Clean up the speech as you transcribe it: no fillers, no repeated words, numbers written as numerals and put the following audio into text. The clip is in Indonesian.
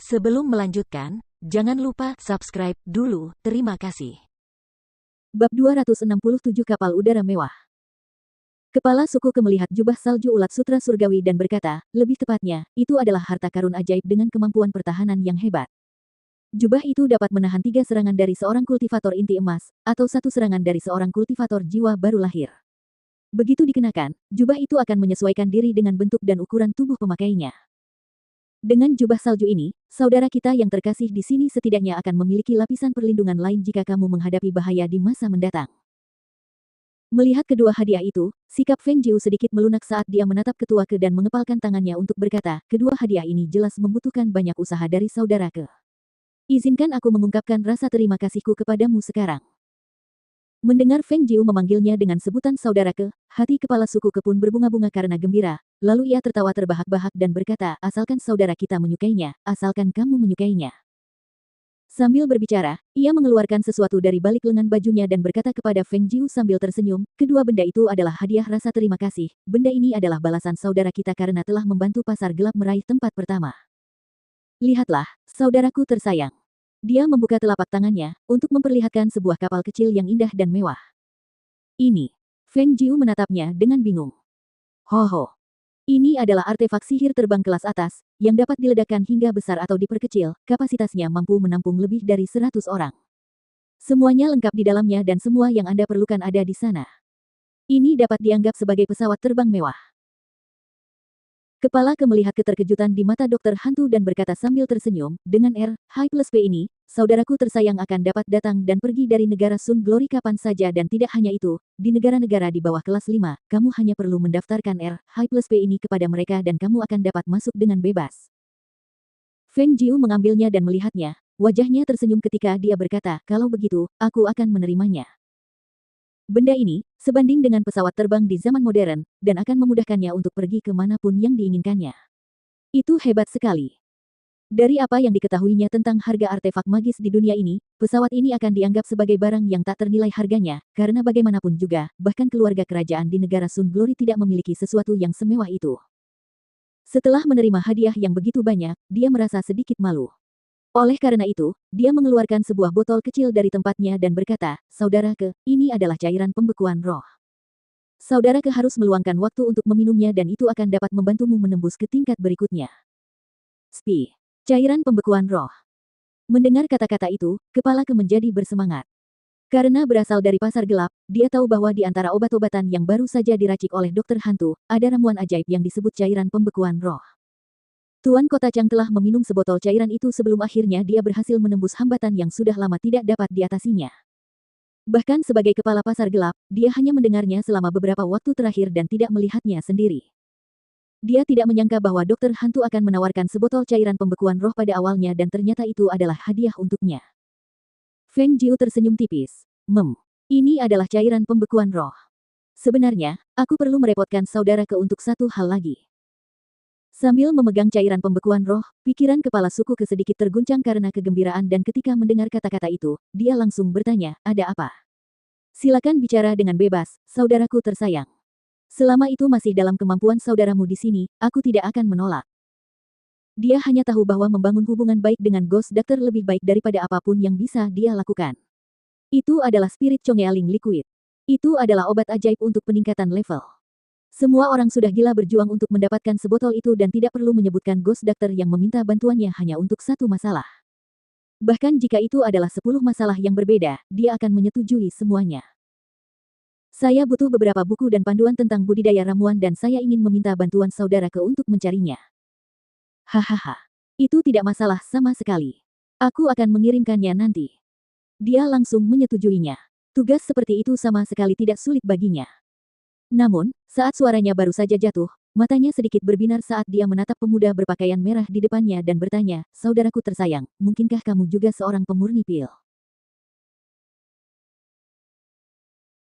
Sebelum melanjutkan, jangan lupa subscribe dulu, terima kasih. Bab 267 Kapal Udara Mewah. Kepala suku Ke melihat jubah salju ulat sutra surgawi dan berkata, lebih tepatnya, itu adalah harta karun ajaib dengan kemampuan pertahanan yang hebat. Jubah itu dapat menahan 3 serangan dari seorang kultivator inti emas, atau 1 serangan dari seorang kultivator jiwa baru lahir. Begitu dikenakan, jubah itu akan menyesuaikan diri dengan bentuk dan ukuran tubuh pemakainya. Dengan jubah salju ini, saudara kita yang terkasih di sini setidaknya akan memiliki lapisan perlindungan lain jika kamu menghadapi bahaya di masa mendatang. Melihat kedua hadiah itu, sikap Feng Jiu sedikit melunak saat dia menatap ketua Ke dan mengepalkan tangannya untuk berkata, kedua hadiah ini jelas membutuhkan banyak usaha dari saudara Ke. Izinkan aku mengungkapkan rasa terima kasihku kepadamu sekarang. Mendengar Feng Jiu memanggilnya dengan sebutan saudara Ke, hati kepala suku Ke pun berbunga-bunga karena gembira, lalu ia tertawa terbahak-bahak dan berkata, asalkan saudara kita menyukainya, asalkan kamu menyukainya. Sambil berbicara, ia mengeluarkan sesuatu dari balik lengan bajunya dan berkata kepada Feng Jiu sambil tersenyum, kedua benda itu adalah hadiah rasa terima kasih, benda ini adalah balasan saudara kita karena telah membantu pasar gelap meraih tempat pertama. Lihatlah, saudaraku tersayang. Dia membuka telapak tangannya, untuk memperlihatkan sebuah kapal kecil yang indah dan mewah. Ini. Feng Jiu menatapnya dengan bingung. Ho. Ini adalah artefak sihir terbang kelas atas, yang dapat diledakkan hingga besar atau diperkecil, kapasitasnya mampu menampung lebih dari 100 orang. Semuanya lengkap di dalamnya dan semua yang Anda perlukan ada di sana. Ini dapat dianggap sebagai pesawat terbang mewah. Kepala Ke melihat keterkejutan di mata dokter hantu dan berkata sambil tersenyum, dengan H+P ini, saudaraku tersayang akan dapat datang dan pergi dari negara Sun Glory kapan saja dan tidak hanya itu, di negara-negara di bawah kelas 5, kamu hanya perlu mendaftarkan H+P ini kepada mereka dan kamu akan dapat masuk dengan bebas. Feng Jiu mengambilnya dan melihatnya, wajahnya tersenyum ketika dia berkata, kalau begitu, aku akan menerimanya. Benda ini, sebanding dengan pesawat terbang di zaman modern, dan akan memudahkannya untuk pergi kemanapun yang diinginkannya. Itu hebat sekali. Dari apa yang diketahuinya tentang harga artefak magis di dunia ini, pesawat ini akan dianggap sebagai barang yang tak ternilai harganya, karena bagaimanapun juga, bahkan keluarga kerajaan di negara Sun Glory tidak memiliki sesuatu yang semewah itu. Setelah menerima hadiah yang begitu banyak, dia merasa sedikit malu. Oleh karena itu, dia mengeluarkan sebuah botol kecil dari tempatnya dan berkata, saudara Ke, ini adalah cairan pembekuan roh. Saudara Ke harus meluangkan waktu untuk meminumnya dan itu akan dapat membantumu menembus ke tingkat berikutnya. Spi. Cairan pembekuan roh. Mendengar kata-kata itu, kepala Ke menjadi bersemangat. Karena berasal dari pasar gelap, dia tahu bahwa di antara obat-obatan yang baru saja diracik oleh dokter hantu, ada ramuan ajaib yang disebut cairan pembekuan roh. Tuan Kota Chang telah meminum sebotol cairan itu sebelum akhirnya dia berhasil menembus hambatan yang sudah lama tidak dapat diatasinya. Bahkan sebagai kepala pasar gelap, dia hanya mendengarnya selama beberapa waktu terakhir dan tidak melihatnya sendiri. Dia tidak menyangka bahwa dokter hantu akan menawarkan sebotol cairan pembekuan roh pada awalnya dan ternyata itu adalah hadiah untuknya. Feng Jiu tersenyum tipis. Ini adalah cairan pembekuan roh. Sebenarnya, aku perlu merepotkan saudara Ke untuk satu hal lagi. Sambil memegang cairan pembekuan roh, pikiran kepala suku Ke sedikit terguncang karena kegembiraan dan ketika mendengar kata-kata itu, dia langsung bertanya, ada apa? Silakan bicara dengan bebas, saudaraku tersayang. Selama itu masih dalam kemampuan saudaramu di sini, aku tidak akan menolak. Dia hanya tahu bahwa membangun hubungan baik dengan Ghost Doctor lebih baik daripada apapun yang bisa dia lakukan. Itu adalah spirit Chongealing Liquid. Itu adalah obat ajaib untuk peningkatan level. Semua orang sudah gila berjuang untuk mendapatkan sebotol itu dan tidak perlu menyebutkan Ghost Doctor yang meminta bantuannya hanya untuk satu masalah. Bahkan jika itu adalah 10 masalah yang berbeda, dia akan menyetujui semuanya. Saya butuh beberapa buku dan panduan tentang budidaya ramuan dan saya ingin meminta bantuan saudara Ke untuk mencarinya. Hahaha. Itu tidak masalah sama sekali. Aku akan mengirimkannya nanti. Dia langsung menyetujuinya. Tugas seperti itu sama sekali tidak sulit baginya. Namun, saat suaranya baru saja jatuh, matanya sedikit berbinar saat dia menatap pemuda berpakaian merah di depannya dan bertanya, saudaraku tersayang, mungkinkah kamu juga seorang pemurni pil?